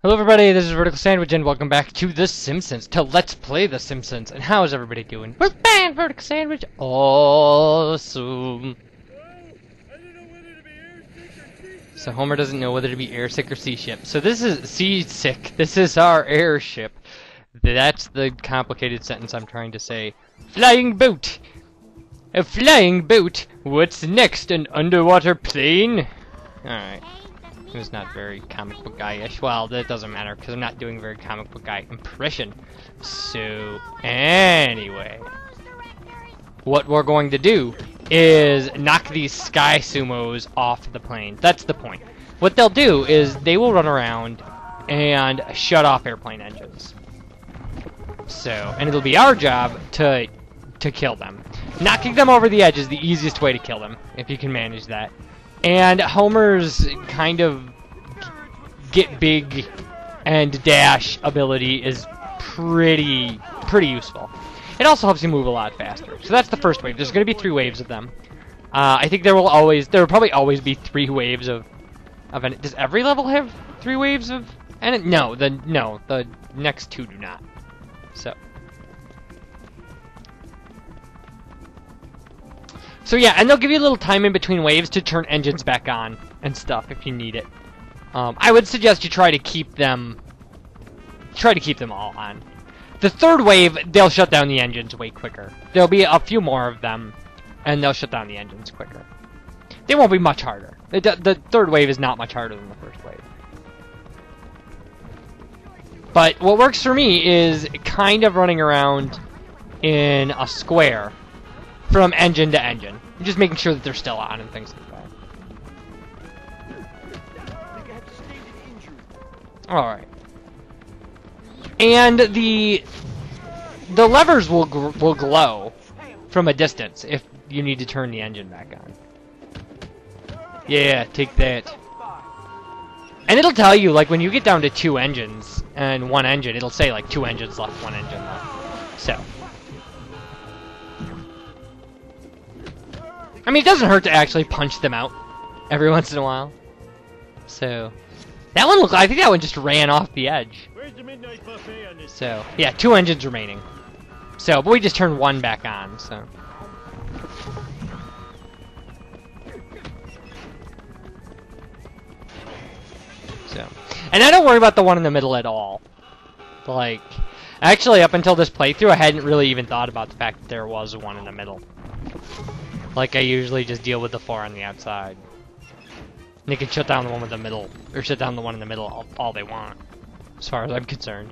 Hello everybody, this is VerticalSandwich and welcome back to The Simpsons, to Let's Play The Simpsons. And how is everybody doing? We're back, VerticalSandwich! Awesome! So Homer doesn't know whether to be airsick or seasick. So this is seasick. This is our airship. That's the complicated sentence I'm trying to say. Flying boat! A flying boat? What's next? An underwater plane? Alright. It was not very comic book guy-ish. Well, that doesn't matter because I'm not doing very comic book guy impression. So, anyway, what we're going to do is knock these sky sumos off the plane. That's the point. What they'll do is they will run around and shut off airplane engines. So, and it'll be our job to kill them. Knocking them over the edge is the easiest way to kill them, if you can manage that. And Homer's kind of get big and dash ability is pretty useful. It also helps you move a lot faster. So that's the first wave. There's going to be 3 waves of them. I think there will probably always be 3 waves of an. Does every level have 3 waves of? And no, the next 2 do not. So yeah, and they'll give you a little time in between waves to turn engines back on and stuff if you need it. I would suggest you try to keep them all on. The 3rd wave, they'll shut down the engines way quicker. There'll be a few more of them, and they'll shut down the engines quicker. They won't be much harder. The 3rd wave is not much harder than the 1st wave. But what works for me is kind of running around in a square from engine to engine. Just making sure that they're still on and things like that. Alright. And the levers will glow from a distance if you need to turn the engine back on. Yeah, take that. And it'll tell you, like, when you get down to 2 engines and 1 engine, it'll say, like, 2 engines left, 1 engine left. So. I mean, it doesn't hurt to actually punch them out every once in a while. So, that one I think that one just ran off the edge. Where's the midnight buffet on this? So, yeah, 2 engines remaining. So, but we just turned 1 back on, so. And I don't worry about the one in the middle at all. Like, actually, up until this playthrough, I hadn't really even thought about the fact that there was one in the middle. Like, I usually just deal with the 4 on the outside. And they can shut down the one with the middle, or shut down the one in the middle all they want, as far as I'm concerned.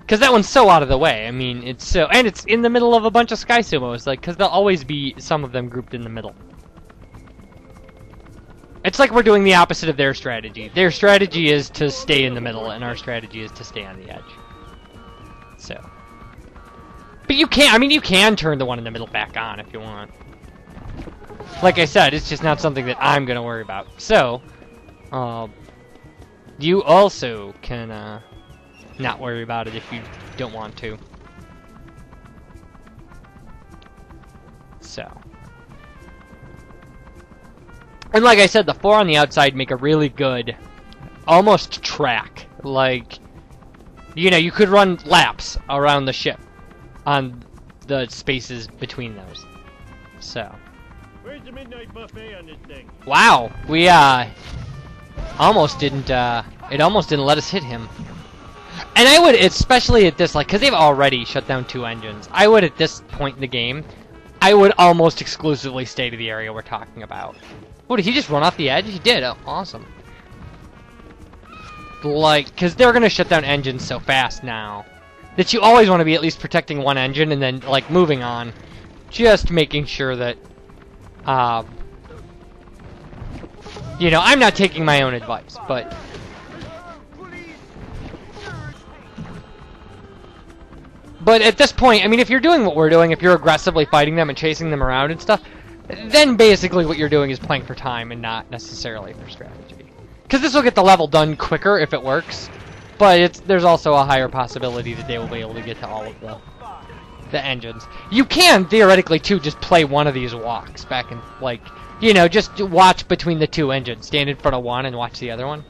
Because that one's so out of the way. I mean, it's so... And it's in the middle of a bunch of Sky Sumos, like, because there'll always be some of them grouped in the middle. It's like we're doing the opposite of their strategy. Their strategy is to stay in the middle, and our strategy is to stay on the edge. So... But you can, I mean, you can turn the one in the middle back on if you want. Like I said, it's just not something that I'm going to worry about. So, you also can not worry about it if you don't want to. So. And like I said, the 4 on the outside make a really good, almost track. Like, you know, you could run laps around the ship on the spaces between those. So. Where's the midnight buffet on this thing? Wow, we almost didn't it almost didn't let us hit him. And I would, especially at this, like, because they've already shut down 2 engines, I would, at this point in the game, I would almost exclusively stay to the area we're talking about. What, did he just run off the edge? He did. Oh, awesome. Like, because they're gonna shut down engines so fast now that you always want to be at least protecting 1 engine and then, like, moving on. Just making sure that, you know, I'm not taking my own advice, but... But at this point, I mean, if you're doing what we're doing, if you're aggressively fighting them and chasing them around and stuff, then basically what you're doing is playing for time and not necessarily for strategy. Because this will get the level done quicker if it works. But there's also a higher possibility that they will be able to get to all of the engines. You can, theoretically, too, just play one of these walks back in, like, you know, just watch between the 2 engines. Stand in front of one and watch the other one.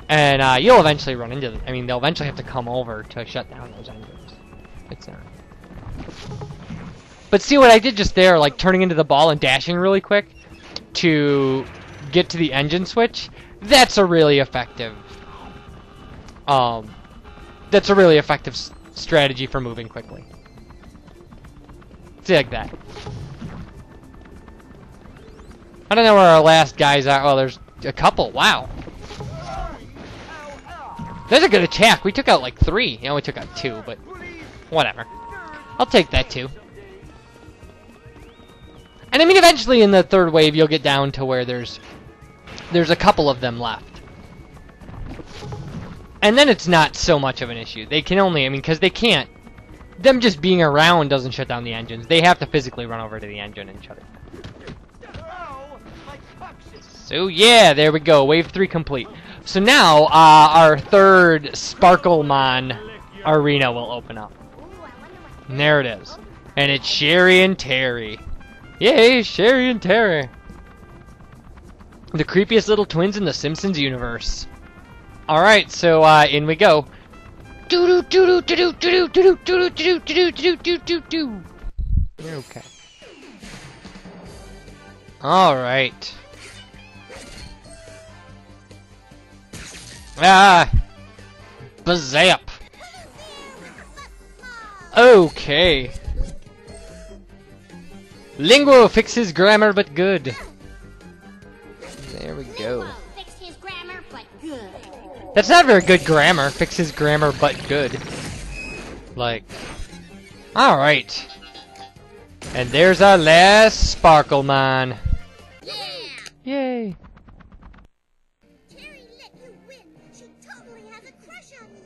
And you'll eventually run into them. I mean, they'll eventually have to come over to shut down those engines. It's not. But see what I did just there, like turning into the ball and dashing really quick to get to the engine switch? That's a really effective strategy for moving quickly. See, like that. I don't know where our last guys are. Oh, there's a couple. Wow. That's a good attack. We took out like 3. Yeah, we took out 2, but whatever. I'll take that too. And I mean, eventually in the third wave, you'll get down to where there's a couple of them left. And then it's not so much of an issue. They can only, I mean, because they can't. Them just being around doesn't shut down the engines. They have to physically run over to the engine and shut it. So yeah, there we go. Wave 3 complete. So now our third Sparklemon arena will open up. And there it is. And it's Sherry and Terry. Yay, Sherry and Terry. The creepiest little twins in the Simpsons universe. Alright, so in we go. Okay. Alright. Bazap. Okay. Linguo fixes grammar but good. There we go. That's not very good grammar. Fixes grammar but good. Like. Alright. And there's our last Sparklemon. Yeah! Yay. Terry let you win. She totally has a crush on you.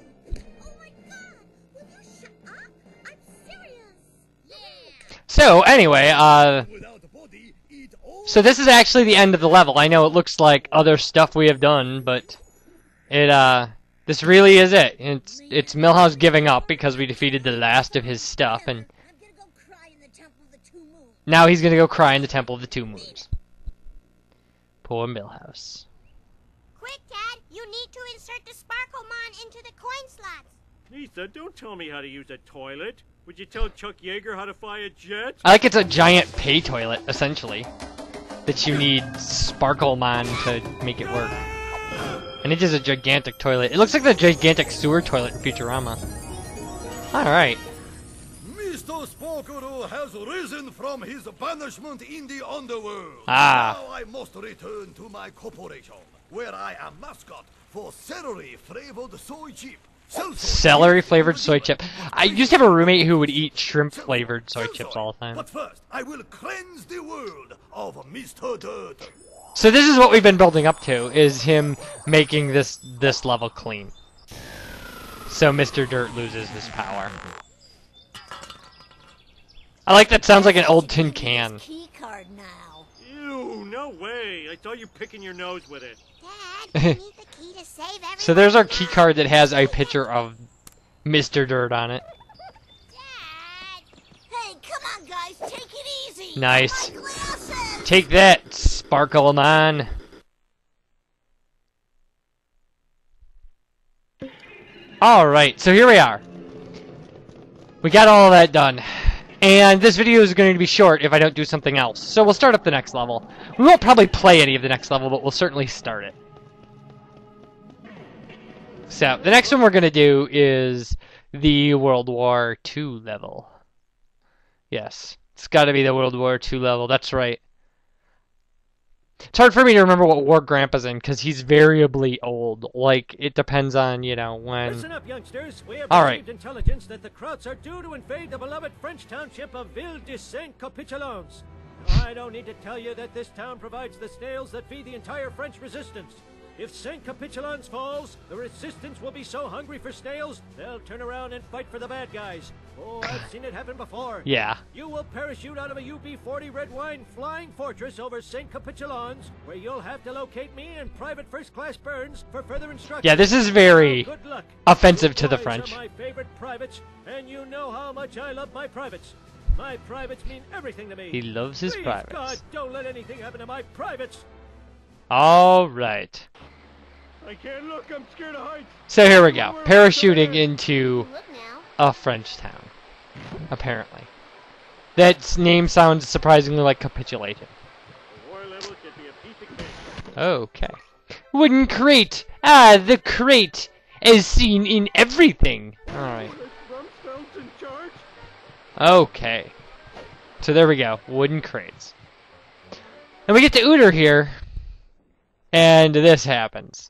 Oh my god! Will you shut up? I'm serious. Yeah! So, anyway, so this is actually the end of the level. I know it looks like other stuff we have done, but this really is it. It's Milhouse giving up because we defeated the last of his stuff, and I'm gonna go cry in the Temple of the Two Moons. now he's gonna go cry in the Temple of the Two Moons. Poor Milhouse. Quick, Dad! You need to insert the Sparklemon into the coin slots. Lisa, don't tell me how to use a toilet. Would you tell Chuck Yeager how to fly a jet? I like it's a giant pay toilet, essentially. That you need Sparklemon to make it work. And it is a gigantic toilet. It looks like the gigantic sewer toilet in Futurama. Alright. Mr. Sparkle has risen from his banishment in the underworld. Ah. Now I must return to my corporation, where I am mascot for celery-flavored soy chip. Celery-flavored soy chip. I used to have a roommate who would eat shrimp-flavored soy chips all the time. But first, I will cleanse the world of Mr. Dirt. So this is what we've been building up to, is him making this level clean. So Mr. Dirt loses his power. I like that, sounds like an old tin can. Key card now. Ew, no way. I saw you picking your nose with it. Dad, you need the key to save everyone. So there's our key card that has a picture of Mr. Dirt on it. Dad! Hey, come on, guys, take it easy. Nice. My glasses! Take that, Sparklemon. Alright, so here we are. We got all of that done. And this video is going to be short if I don't do something else. So we'll start up the next level. We won't probably play any of the next level, but we'll certainly start it. So, the next one we're going to do is the World War II level. Yes, it's got to be the World War II level, that's right. It's hard for me to remember what war Grandpa's in, because he's variably old. Like, it depends on, you know, when... Listen up, youngsters. We have All received right. intelligence that the Krauts are due to invade the beloved French township of Ville de Saint-Capitulons. I don't need to tell you that this town provides the snails that feed the entire French resistance. If Saint-Capitulons falls, the resistance will be so hungry for snails, they'll turn around and fight for the bad guys. Oh, I've seen it happen before. Yeah. You will parachute out of a UB-40 Red Wine flying fortress over Saint-Capitulons, where you'll have to locate me and Private First Class Burns for further instructions. Yeah, this is very Good luck. offensive to the You guys French. are my favorite privates, and you know how much I love my privates. My privates mean everything to me. He loves his Please, privates. God, don't let anything happen to my privates. Alright. I can't look. I'm scared of heights. So here we go. Parachuting into Look now. a French town. Apparently. That name sounds surprisingly like capitulation. The war level should be a piece of cake. Okay. Wooden crate! Ah, the crate! As seen in everything! Alright. Rumsfeld's in charge? Okay. So there we go. Wooden crates. And we get to Uter here. And this happens.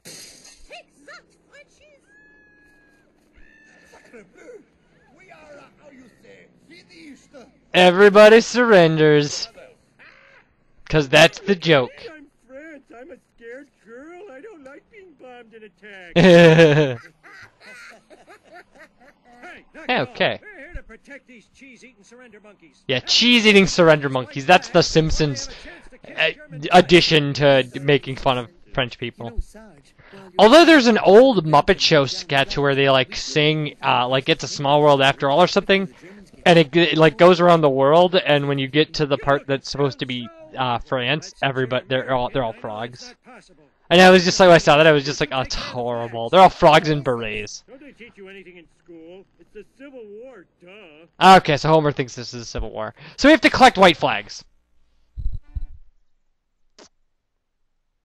Take that, Frenchies! Sacre bleu! We are, how you say, finished. Everybody surrenders. Cause that's the joke. I'm France. I'm a scared girl. I don't like being bombed and attacked. Hey, knock it off. Okay. We're here to protect these cheese-eating surrender monkeys. Yeah, cheese-eating surrender monkeys. That's the Simpsons addition to making fun of French people. Although there's an old Muppet Show sketch where they like sing like "It's a Small World After All" or something, and it like goes around the world, and when you get to the part that's supposed to be France, everybody they're all frogs. And I was just like, when I saw that, I was just like, oh, it's horrible. They're all frogs and berets. Don't they teach you anything in school? It's the Civil War, duh. Okay, so Homer thinks this is a civil war. So we have to collect white flags.